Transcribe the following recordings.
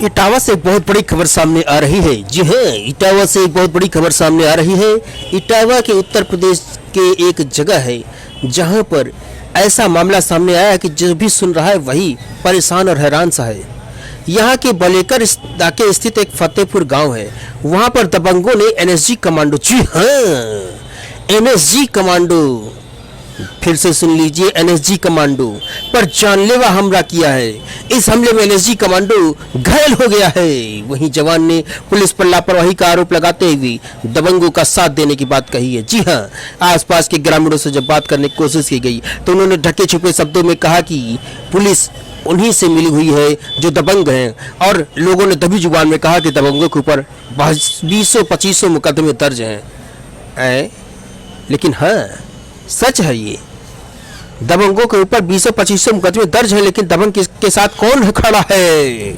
इटावा से एक बहुत बड़ी खबर सामने आ रही है। जी हाँ, इटावा से एक बहुत बड़ी खबर सामने आ रही है। इटावा के उत्तर प्रदेश के एक जगह है जहां पर ऐसा मामला सामने आया कि जो भी सुन रहा है वही परेशान और हैरान सा है। यहाँ के बलेकर इलाके स्थित एक फतेहपुर गांव है। वहां पर दबंगों ने एनएसजी कमांडो, जी हाँ एनएसजी कमांडो, फिर से सुन लीजिए, एनएसजी कमांडो पर जानलेवा हमला किया है। इस हमले में एनएसजी कमांडो घायल हो गया है। वहीं जवान ने पुलिस पर लापरवाही का आरोप लगाते हुए दबंगों का साथ देने की बात कही है। जी हां, आसपास के ग्रामीणों से जब बात करने की कोशिश की गई तो उन्होंने ढके छुपे शब्दों में कहा कि पुलिस उन्हीं से मिली हुई है जो दबंग हैं, और लोगों ने दबी जुबान में कहा कि दबंगों के ऊपर 20-25 मुकदमे दर्ज हैं। लेकिन हाँ, सच है, ये दबंगों के ऊपर 20-25 मुकदमे दर्ज है, लेकिन दबंग के साथ कौन खड़ा है?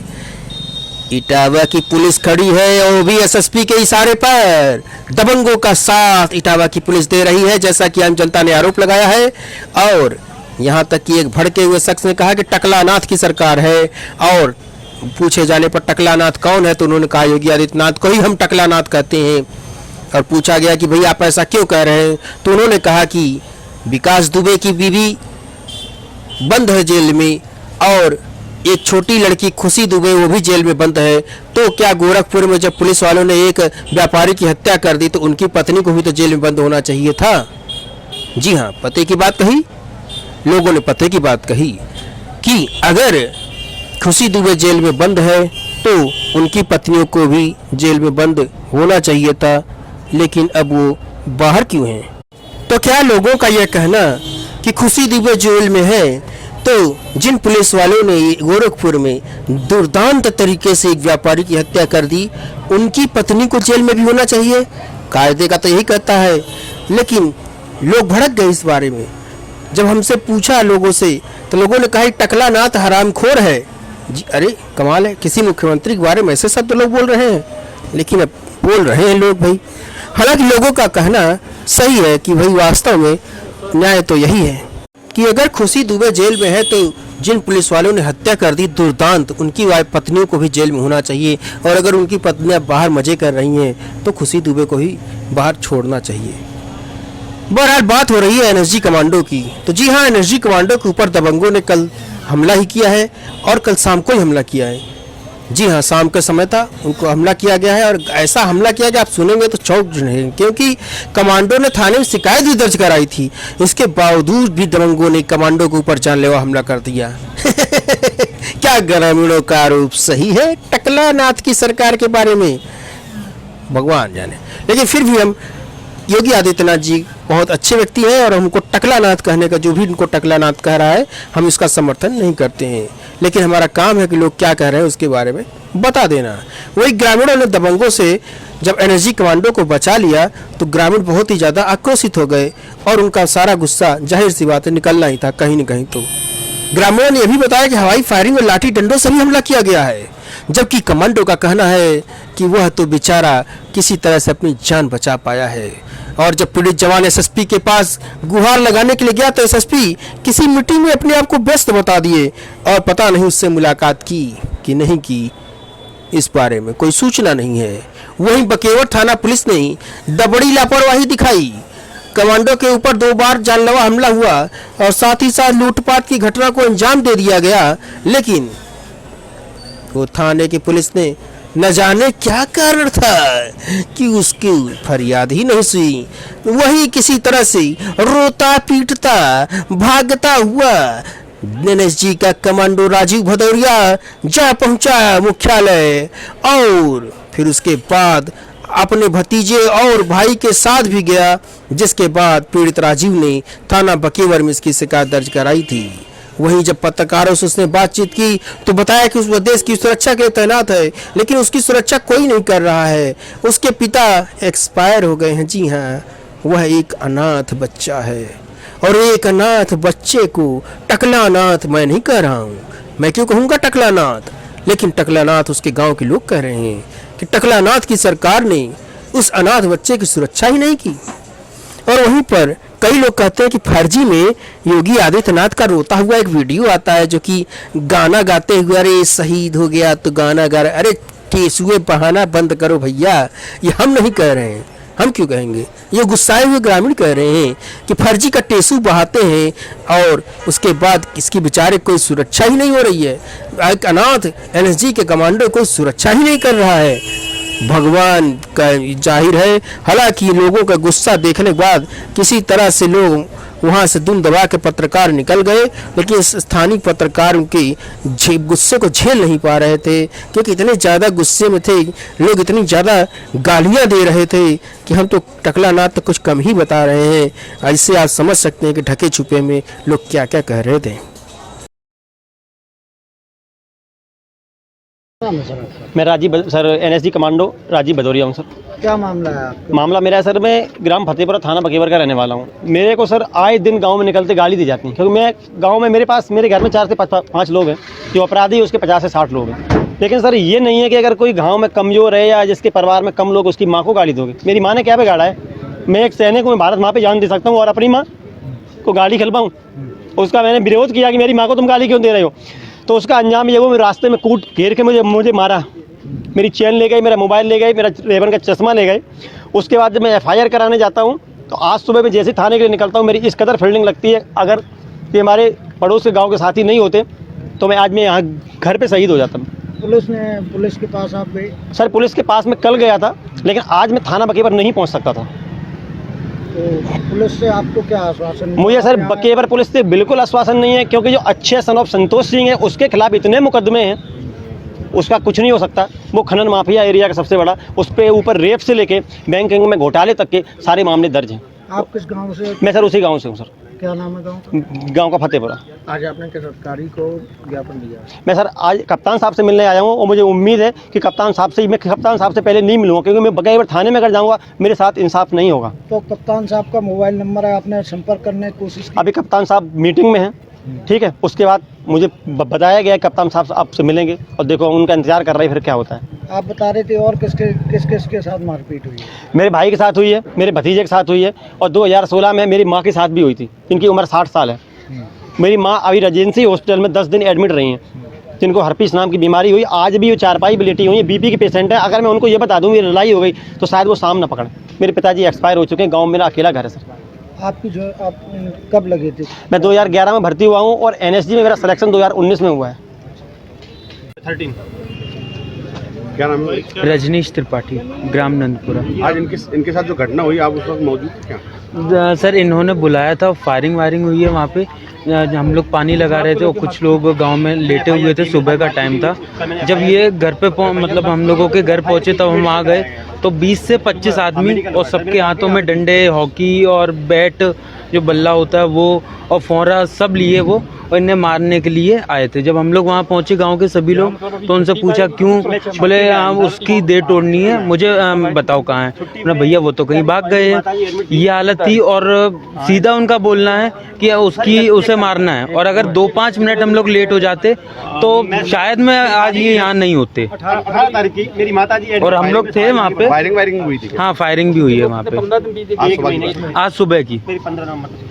इटावा की पुलिस खड़ी है और भी एसएसपी के इशारे पर दबंगों का साथ इटावा की पुलिस दे रही है, जैसा कि आम जनता ने आरोप लगाया है। और यहां तक कि एक भड़के हुए शख्स ने कहा कि टकलानाथ की सरकार है, और पूछे जाने पर टकलानाथ कौन है तो उन्होंने कहा योगी आदित्यनाथ को ही हम टकलानाथ कहते हैं। और पूछा गया कि भाई आप ऐसा क्यों कह रहे हैं, तो उन्होंने कहा कि विकास दुबे की बीवी बंद है जेल में, और एक छोटी लड़की खुशी दुबे वो भी जेल में बंद है। तो क्या गोरखपुर में जब पुलिस वालों ने एक व्यापारी की हत्या कर दी तो उनकी पत्नी को भी तो जेल में बंद होना चाहिए था? जी हाँ, पते की बात कही, लोगों ने पते की बात कही कि अगर खुशी दुबे जेल में बंद है तो उनकी पत्नियों को भी जेल में बंद होना चाहिए था, लेकिन अब वो बाहर क्यों हैं? तो क्या लोगों का यह कहना कि खुशी दुबे जेल में है, तो जिन पुलिस वालों ने गोरखपुर में दुर्दांत तरीके से एक व्यापारी की हत्या कर दी, उनकी पत्नी को जेल में भी होना चाहिए? कायदे का तो यही कहता है, लेकिन लोग भड़क गए इस बारे में। जब हमसे पूछा लोगों से तो लोगों ने कहा टकलानाथ हरामखोर है। जी अरे कमाल है, किसी मुख्यमंत्री के बारे में ऐसे शब्द लोग बोल रहे हैं, लेकिन अब बोल रहे हैं लोग भाई। हालांकि लोगों का कहना सही है कि भाई वास्तव में न्याय तो यही है कि अगर खुशी दुबे जेल में है तो जिन पुलिस वालों ने हत्या कर दी दुर्दांत, उनकी पत्नियों को भी जेल में होना चाहिए, और अगर उनकी पत्नियां बाहर मजे कर रही हैं तो खुशी दुबे को ही बाहर छोड़ना चाहिए। बहरहाल बात हो रही है एनएसजी कमांडो की। तो जी हाँ, एनएसजी कमांडो के ऊपर दबंगों ने कल हमला ही किया है, और कल शाम को ही हमला किया है। जी हाँ, शाम का समय था, उनको हमला किया गया है, और ऐसा हमला किया कि आप सुनेंगे तो चौंक जाएंगे, क्योंकि कमांडो ने थाने में शिकायत भी दर्ज कराई थी। इसके बावजूद भी दबंगों ने कमांडो के ऊपर जानलेवा हमला कर दिया। क्या ग्रामीणों का आरोप सही है टकलानाथ की सरकार के बारे में? भगवान जाने। लेकिन फिर भी हम योगी आदित्यनाथ जी बहुत अच्छे व्यक्ति हैं, और हमको टकलानाथ कहने का, जो भी इनको टकलानाथ कह रहा है, हम इसका समर्थन नहीं करते हैं। लेकिन हमारा काम है कि लोग क्या कह रहे हैं उसके बारे में बता देना। वही ग्रामीणों ने दबंगों से जब एनएसजी कमांडो को बचा लिया तो ग्रामीण बहुत ही ज़्यादा आक्रोशित हो गए, और उनका सारा गुस्सा जाहिर सी बात है निकलना ही था कहीं न कहीं। तो ग्रामीणों ने यह भी बताया कि हवाई फायरिंग और लाठी डंडों से भी हमला किया गया है, जबकि कमांडो का कहना है कि वह तो बेचारा किसी तरह से अपनी जान बचा पाया है। और जब पीड़ित जवान एसएसपी के पास गुहार लगाने के लिए गया तो एसएसपी किसी मीटिंग में अपने आप को व्यस्त बता दिए, और पता नहीं उससे मुलाकात की कि नहीं की, इस बारे में कोई सूचना नहीं है। वहीं बकेवर थाना पुलिस ने दबड़ी लापरवाही दिखाई। कमांडो के ऊपर 2 बार जानलेवा हमला हुआ, और साथ ही साथ लूटपाट की घटना को अंजाम दे दिया गया, लेकिन वो थाने की पुलिस ने न जाने क्या कारण था कि उसकी फरियाद ही नहीं सुनी। वही किसी तरह से रोता पीटता भागता हुआ एनएसजी का कमांडो राजीव भदौरिया जा पहुंचा मुख्यालय, और फिर उसके बाद अपने भतीजे और भाई के साथ भी गया, जिसके बाद पीड़ित राजीव ने थाना बकेवर में इसकी शिकायत दर्ज कराई थी। वहीं जब पत्रकारों से उसने बातचीत की तो बताया कि उस देश की सुरक्षा के लिए तैनात है, लेकिन उसकी सुरक्षा कोई नहीं कर रहा है। उसके पिता एक्सपायर हो गए हैं। जी हाँ, वह एक अनाथ बच्चा है, और एक अनाथ बच्चे को टकलानाथ मैं नहीं कह रहा हूँ, मैं क्यों कहूँगा टकलानाथ, लेकिन टकलानाथ उसके गांव के लोग कह रहे हैं कि टकलानाथ की सरकार ने उस अनाथ बच्चे की सुरक्षा ही नहीं की। और वहीं पर कई लोग कहते हैं कि फर्जी में योगी आदित्यनाथ का रोता हुआ एक वीडियो आता है, जो कि गाना गाते हुए, अरे शहीद हो गया तो गाना गा रहे, अरे टेसुए बहाना बंद करो भैया। ये हम नहीं कह रहे हैं, हम क्यों कहेंगे, ये गुस्साए हुए ग्रामीण कह रहे हैं कि फर्जी का टेसू बहाते हैं और उसके बाद इसकी बेचारे कोई सुरक्षा ही नहीं हो रही है। एक अनाथ एनएसजी के कमांडो कोई सुरक्षा ही नहीं कर रहा है। भगवान का जाहिर है, हालांकि लोगों का गुस्सा देखने के बाद किसी तरह से लोग वहां से दुम दबा के पत्रकार निकल गए, लेकिन स्थानीय पत्रकार उनके गुस्से को झेल नहीं पा रहे थे, क्योंकि इतने ज़्यादा गुस्से में थे लोग, इतनी ज़्यादा गालियां दे रहे थे कि हम तो टकला नाथ तो कुछ कम ही बता रहे हैं। ऐसे आप समझ सकते हैं कि ढके छुपे में लोग क्या क्या कह रहे थे। मैं Rajeev sir NSG commando Rajeev Bhadauria हूँ सर। क्या मामला है आपका? मामला मेरा है सर, मैं ग्राम फतेहपुरा थाना बकेवर का रहने वाला हूँ। मेरे को सर आए दिन गांव में निकलते गाली दी जाती है, क्योंकि मैं गांव में मेरे घर में 4 से 5 लोग हैं, जो अपराधी उसके 50 से 60 लोग हैं। लेकिन सर ये नहीं है कि अगर कोई गाँव में कमज़ोर है या जिसके परिवार में कम लोग, उसकी माँ को गाली दोगे। मेरी माँ ने क्या बिगाड़ा है? मैं एक सैनिक हूँ, मैं भारत माँ पे जान दे सकता हूँ और अपनी माँ को गाली खिलवाऊँ? उसका मैंने विरोध किया कि मेरी माँ को तुम गाली क्यों दे रहे हो, तो उसका अंजाम ये वो रास्ते में कूट घेर के मुझे मारा, मेरी चेन ले गई, मेरा मोबाइल ले गई, मेरा रेबन का चश्मा ले गए। उसके बाद जब मैं एफआईआर कराने जाता हूँ तो आज सुबह में जैसे थाने के लिए निकलता हूँ, मेरी इस कदर फील्डिंग लगती है, अगर ये हमारे पड़ोस के गांव के साथी नहीं होते तो मैं आज मैं यहाँ घर पे शहीद हो जाता। पुलिस के पास आप गए? सर पुलिस के पास मैं कल गया था, लेकिन आज मैं थाना बकेवर नहीं पहुँच सकता था। तो पुलिस से आपको क्या आश्वासन? मुझे सर बकेवर पुलिस से बिल्कुल आश्वासन नहीं है, क्योंकि जो अच्छे सन ऑफ संतोष सिंह है उसके खिलाफ इतने मुकदमे हैं, उसका कुछ नहीं हो सकता। वो खनन माफिया एरिया का सबसे बड़ा, उस पर ऊपर रेप से लेके बैंकिंग में घोटाले तक के सारे मामले दर्ज हैं। आप किस गांव से? मैं सर उसी गांव से हूँ सर। क्या नाम है गांव? गांव का फतेहपुरा। आज आपने किस अधिकारी को ज्ञापन दिया? मैं सर आज कप्तान साहब से मिलने आया हूँ और मुझे उम्मीद है कि कप्तान साहब से पहले नहीं मिलूंगा, क्योंकि मैं बकेवर थाने में अगर जाऊँगा मेरे साथ इंसाफ नहीं होगा। तो कप्तान साहब का मोबाइल नंबर है, आपने संपर्क करने की कोशिश की? अभी कप्तान साहब मीटिंग में हैं, ठीक है। उसके बाद मुझे बताया गया कप्तान साहब आपसे मिलेंगे और देखो उनका इंतजार कर रही, फिर क्या होता है। आप बता रहे थे और किस के साथ मारपीट हुई है? मेरे भाई के साथ हुई है, मेरे भतीजे के साथ हुई है, और 2016 में मेरी माँ के साथ भी हुई थी। इनकी उम्र 60 साल है। मेरी माँ अभी रेजेंसी हॉस्पिटल में 10 दिन एडमिट रही हैं, जिनको हर्पीस नाम की बीमारी हुई। आज भी वो चारपाई पे लेटी हुई है, बीपी की पेशेंट है। अगर मैं उनको ये बता दूँ ये लड़ाई हो गई तो शायद वो शाम न पकड़े। मेरे पिताजी एक्सपायर हो चुके हैं, गाँव में मेरा अकेला घर है सर। आप कब लगे थे? मैं 2011 में भर्ती हुआ हूँ और एनएसजी में मेरा सिलेक्शन 2019 में हुआ है। 13 क्या नाम है? रजनीश त्रिपाठी, ग्राम नंदपुरा। आज इनके साथ जो घटना हुई आप उस वक्त मौजूद थे क्या? सर इन्होंने बुलाया था, फायरिंग वायरिंग हुई है वहाँ पे। हम लोग पानी लगा रहे थे और कुछ लोग गांव में लेटे हुए थे, सुबह का टाइम था। जब ये घर पे मतलब हम लोगों के घर पहुँचे तब हम आ गए तो 20 से 25 आदमी और सबके हाथों में डंडे, हॉकी और बैट जो बल्ला होता है वो और फोरा सब लिए वो, और इन्हें मारने के लिए आए थे। जब हम लोग वहाँ पहुँचे गांव के सभी लोग तो उनसे पूछा क्यों, बोले उसकी देह तोड़नी है, मुझे बताओ कहाँ है। ना भैया वो तो कहीं भाग गए हैं, ये हालत थी। और सीधा उनका बोलना है कि उसे मारना है, और अगर 2-5 मिनट हम लोग लेट हो जाते तो शायद मैं आज ये यहाँ नहीं होते। 18 तारीख की मेरी माताजी और हम लोग थे वहाँ पे। फायरिंग हुई थी? हाँ फायरिंग भी हुई है वहाँ पे, आज सुबह की। मेरी 15 नवंबर